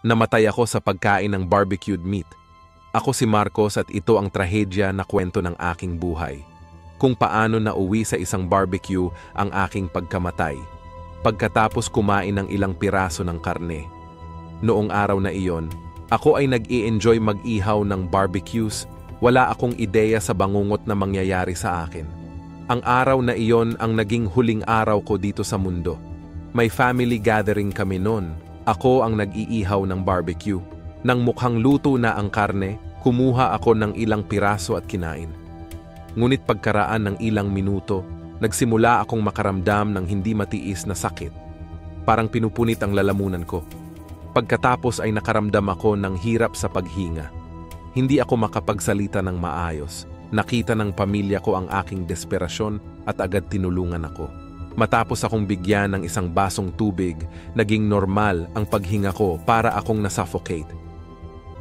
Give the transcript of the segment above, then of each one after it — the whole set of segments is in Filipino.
Namatay ako sa pagkain ng barbecued meat. Ako si Marcos at ito ang trahedya na kwento ng aking buhay. Kung paano nauwi sa isang barbecue ang aking pagkamatay, pagkatapos kumain ng ilang piraso ng karne. Noong araw na iyon, ako ay nag-i-enjoy mag-ihaw ng barbecues. Wala akong ideya sa bangungot na mangyayari sa akin. Ang araw na iyon ang naging huling araw ko dito sa mundo. May family gathering kami noon. Ako ang nag-iihaw ng barbecue. Nang mukhang luto na ang karne, kumuha ako ng ilang piraso at kinain. Ngunit pagkaraan ng ilang minuto, nagsimula akong makaramdam ng hindi matiis na sakit. Parang pinupunit ang lalamunan ko. Pagkatapos ay nakaramdam ako ng hirap sa paghinga. Hindi ako makapagsalita ng maayos. Nakita ng pamilya ko ang aking desperasyon at agad tinulungan ako. Matapos akong bigyan ng isang basong tubig, naging normal ang paghinga ko para akong nasuffocate.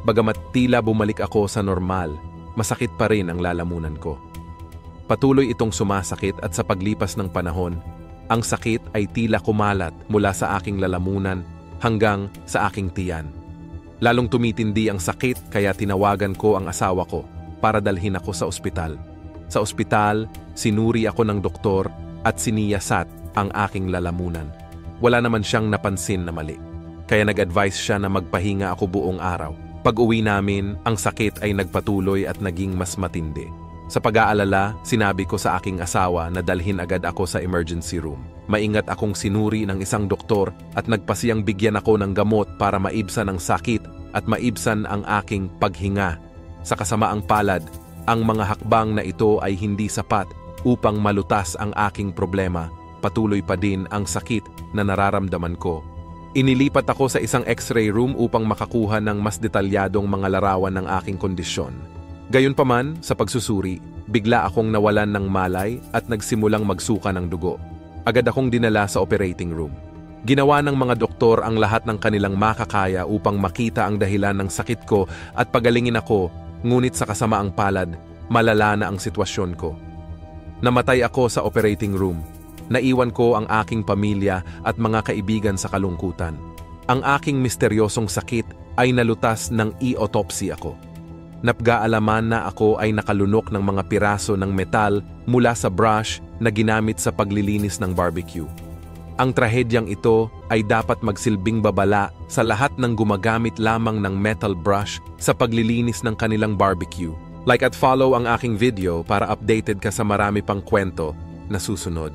Bagamat tila bumalik ako sa normal, masakit pa rin ang lalamunan ko. Patuloy itong sumasakit at sa paglipas ng panahon, ang sakit ay tila kumalat mula sa aking lalamunan hanggang sa aking tiyan. Lalong tumitindi ang sakit kaya tinawagan ko ang asawa ko para dalhin ako sa ospital. Sa ospital, sinuri ako ng doktor at siniyasat ang aking lalamunan. Wala naman siyang napansin na mali. Kaya nag-advise siya na magpahinga ako buong araw. Pag-uwi namin, ang sakit ay nagpatuloy at naging mas matindi. Sa pag-aalala, sinabi ko sa aking asawa na dalhin agad ako sa emergency room. Maingat akong sinuri ng isang doktor at nagpasiyang bigyan ako ng gamot para maibsan ang sakit at maibsan ang aking paghinga. Sa kasamaang palad, ang mga hakbang na ito ay hindi sapat upang malutas ang aking problema. Patuloy pa din ang sakit na nararamdaman ko. Inilipat ako sa isang x-ray room upang makakuha ng mas detalyadong mga larawan ng aking kondisyon. Gayunpaman, sa pagsusuri, bigla akong nawalan ng malay at nagsimulang magsuka ng dugo. Agad akong dinala sa operating room. Ginawa ng mga doktor ang lahat ng kanilang makakaya upang makita ang dahilan ng sakit ko at pagalingin ako, ngunit sa kasamaang palad, malala na ang sitwasyon ko. Namatay ako sa operating room. Naiwan ko ang aking pamilya at mga kaibigan sa kalungkutan. Ang aking misteryosong sakit ay nalutas ng i-autopsy ako. Napag-aalaman na ako ay nakalunok ng mga piraso ng metal mula sa brush na ginamit sa paglilinis ng barbecue. Ang trahedyang ito ay dapat magsilbing babala sa lahat ng gumagamit lamang ng metal brush sa paglilinis ng kanilang barbecue. Like at follow ang aking video para updated ka sa marami pang kwento na susunod.